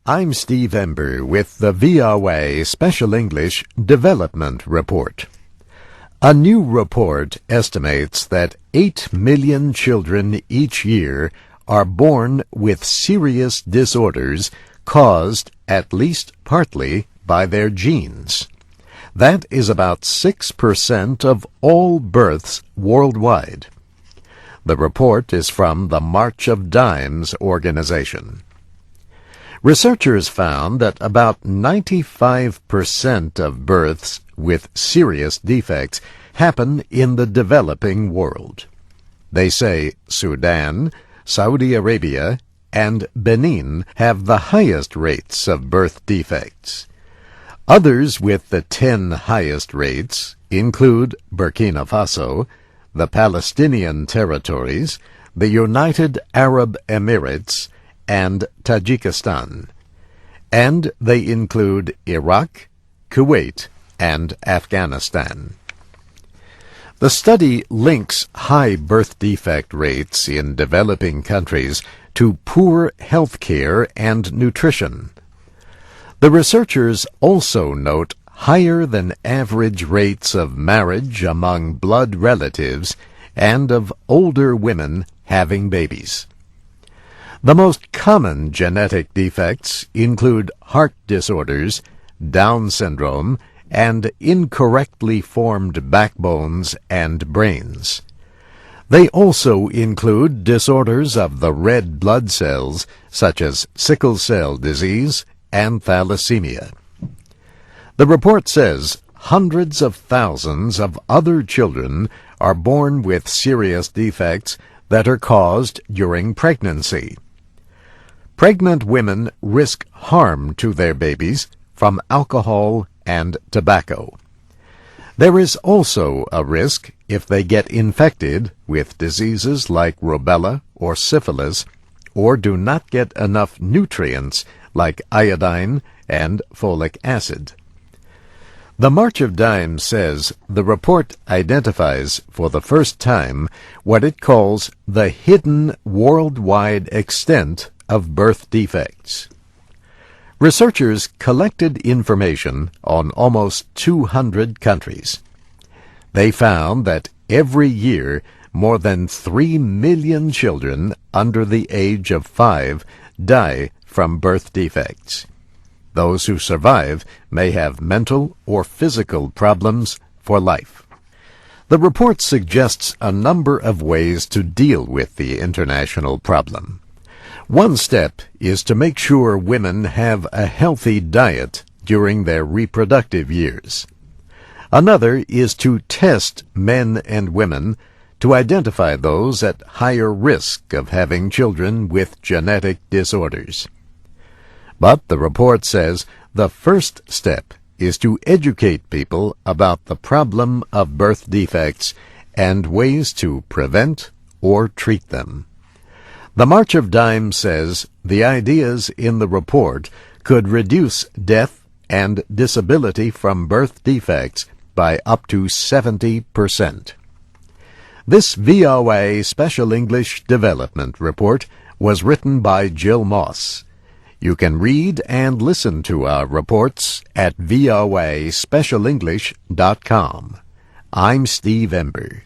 I'm Steve Ember with the VOA Special English Development Report. A new report estimates that 8 million children each year are born with serious disorders caused, at least partly, by their genes. That is about 6% of all births worldwide. The report is from the March of Dimes organization. Researchers found that about 95% of births with serious defects happen in the developing world. They say Sudan, Saudi Arabia, and Benin have the highest rates of birth defects. Others with the 10 highest rates include Burkina Faso, the Palestinian territories, the United Arab Emirates, and Tajikistan, and they include Iraq, Kuwait, and Afghanistan. The study links high birth defect rates in developing countries to poor health care and nutrition. The researchers also note higher than average rates of marriage among blood relatives and of older women having babies. The most common genetic defects include heart disorders, Down syndrome, and incorrectly formed backbones and brains. They also include disorders of the red blood cells, such as sickle cell disease and thalassemia. The report says hundreds of thousands of other children are born with serious defects that are caused during pregnancy. Pregnant women risk harm to their babies from alcohol and tobacco. There is also a risk if they get infected with diseases like rubella or syphilis, or do not get enough nutrients like iodine and folic acid. The March of Dimes says the report identifies for the first time what it calls the hidden worldwide extent of birth defects. Researchers collected information on almost 200 countries. They found that every year more than 3 million children under the age of 5 die from birth defects. Those who survive may have mental or physical problems for life. The report suggests a number of ways to deal with the international problem. One step is to make sure women have a healthy diet during their reproductive years. Another is to test men and women to identify those at higher risk of having children with genetic disorders. But the report says the first step is to educate people about the problem of birth defects and ways to prevent or treat them. The March of Dimes says the ideas in the report could reduce death and disability from birth defects by up to 70%. This VOA Special English Development Report was written by Jill Moss. You can read and listen to our reports at voaspecialenglish.com. I'm Steve Ember.